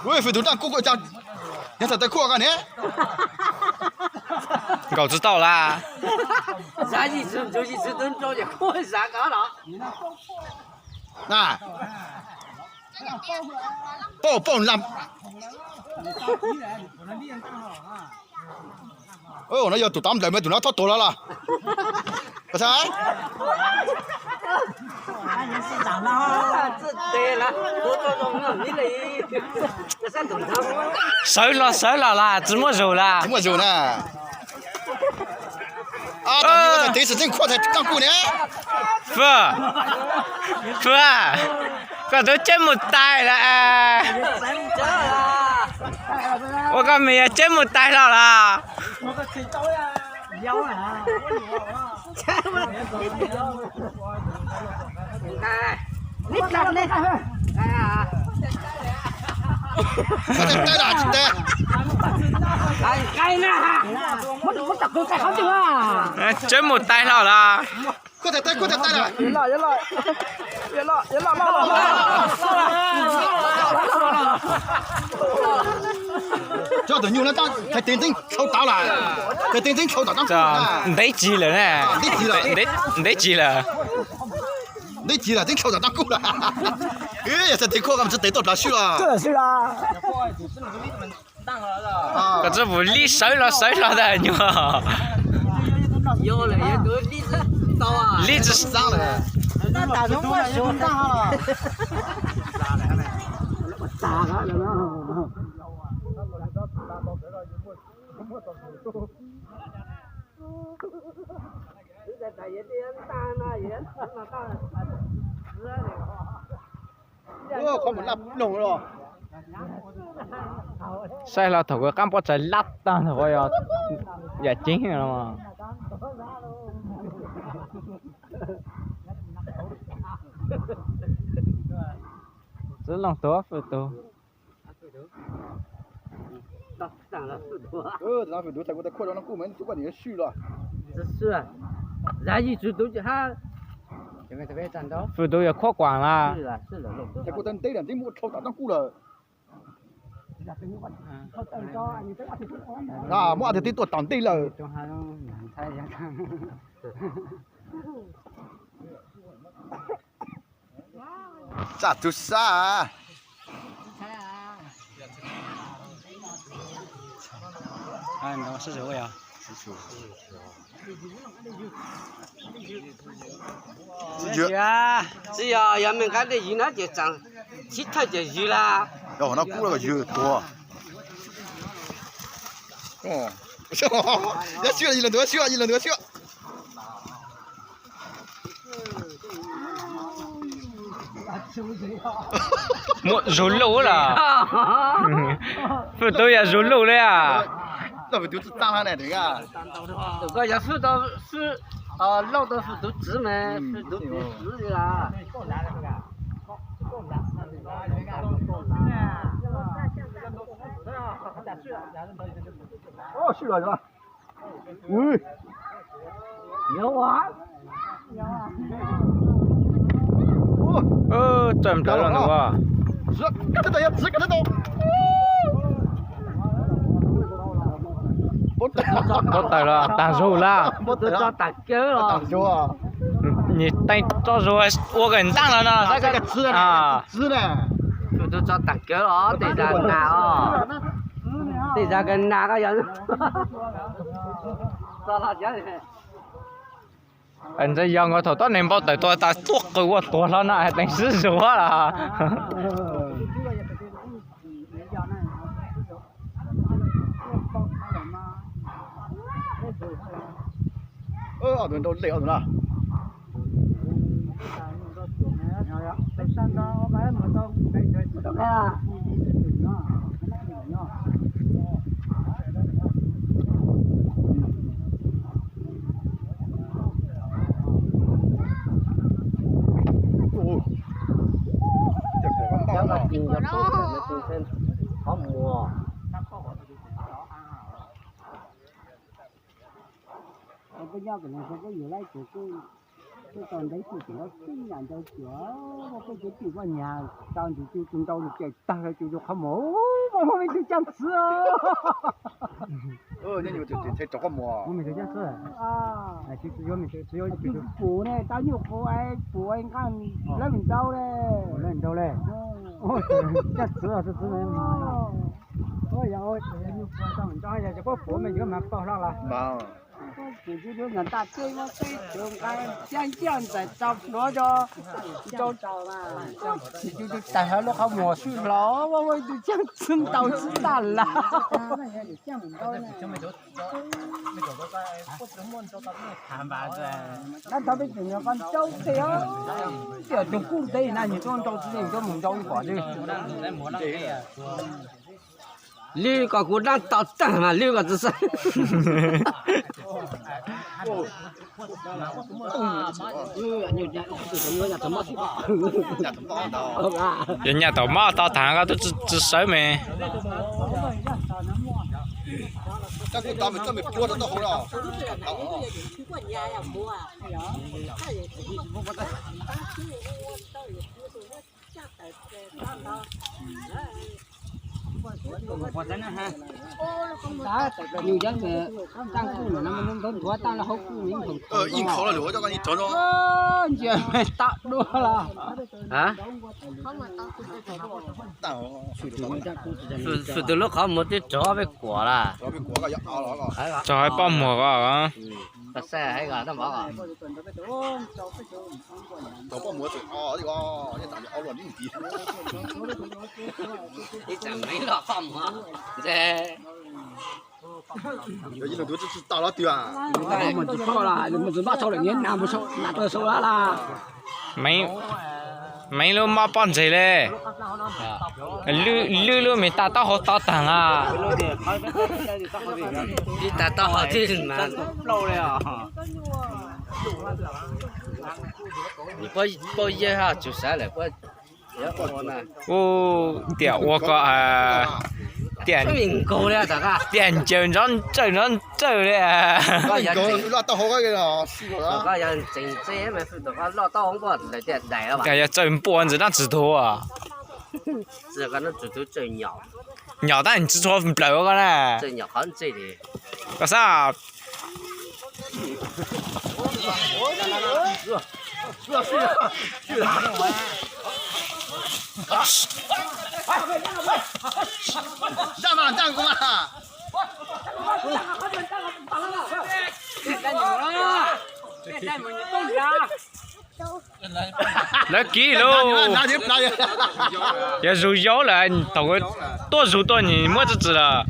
喂，肥头蛋哥哥讲，你在哭干呢？搞知道啦。咱一直就一直等着去看啥干了。那，抱那。哦，那要多大来没？多那太多了啦。不是？这对了，我你嘞，这啥东西？熟了啦，这么熟啦？这么熟呢？啊，当年我在电视真看才当过呢。不，都这么大了哎。我个妹也这么大了啦。你看那看，哎呀，带啦，带。哎那哈，我打工干好久啊。这么大了啦。快点带了。别了，叫等牛了，在电灯抽到了，在电灯抽到当过了。你急了呢？你急了。你急了，真抽到当过了。哎，这电课我们是得到哪去了？这是啊。可这不离熟了的牛。有了也都荔枝到啊。荔枝上了。那打成我手上了。咋了？哦，看不拉弄了。sai là thầu cái cam bó trái lát ta thầu cái giả chính rồi mà rất lòng tốt phải tốt 咱肥头在我在扩张那过门，就把你给续了。这是，咱一直都是他。这边站到。肥头也扩广了。是的。在过等对了，这么抽到当过了。啊，我这得多当对了。啥都啥。哎，你等40位啊只要要们干的鱼那就长，其他就鱼啦。要那过了个鱼多。哦，要学一轮多学。我肉漏了，不都也肉漏了呀？那不都是长上来的呀？这个要是到是老的是都直门，是都别直的啦。哦，去了是吧？喂，有啊。真漂亮的哇！是，看得到呀，看得到。不带了，打肉了。我都找打狗了。打肉啊！你带找肉，我给你当了呢。那个吃的啊，吃的。我都找打狗了，对着拿哦。对着跟哪个人？找他家的。anh sẽ dân ở thổ tốt nên bao tới tôi ta tuốt cái của tôi nó này thành sự số là ở đường đâu lẹo rồi nào好摸。我不要跟他说，我有来就够。这到那时候虽然就叫，我感觉比我娘当时就种到了这，大概就是还冇，我们就这样吃哦。哦，那你这找个么？我们就这样吃啊，就是我们只有就是补呢，当有补哎，补哎看那很糟嘞，那很糟嘞。哦，这样吃啊，这吃没嘛？哦，然后你补上很糟呀，这个补没就蛮爆上了。忙。自己就能打对嘛，对，就看像在找那着，找嘛，就带下那个魔术了，我就这样吃到吃大了。那他们怎么办？找的哦，这就固定，那你装找之前就没找一把的。六个姑娘到等了，6个只是。人家都冇到谈个都只手没。这个咱们这么多的都好了。我真的哈，有人的当雇了，那么弄多当了好雇民口。硬烤了我就给你找找。哦，你打多了啊？蛋哦，是的，那好没得找被过了。找被过个要熬了个。就系帮忙个。不是那个，那嘛个。找帮忙做哦，这个你大家熬了你低。你真没了帮忙，这。有一种都是打了对啊。我们就错了，我们就把错了，你拿不收，拿不收了啦。没了冇帮谁嘞？六没打到好打档啊！你打到好听嘛？漏了。你不一下就删了，不要呢。哦，对，我个真高了，大家。电竞人走咧。那到好个了，是不大家人真这么是大家老到我来了吧？哎呀，真不子那指头啊！这个那指头真鸟。鸟蛋你指头不漏个嘞？真鸟很这里。个啥？站嘛站过嘛。来给喽！拿去。要揉腰了，你到个多揉多你么子子了？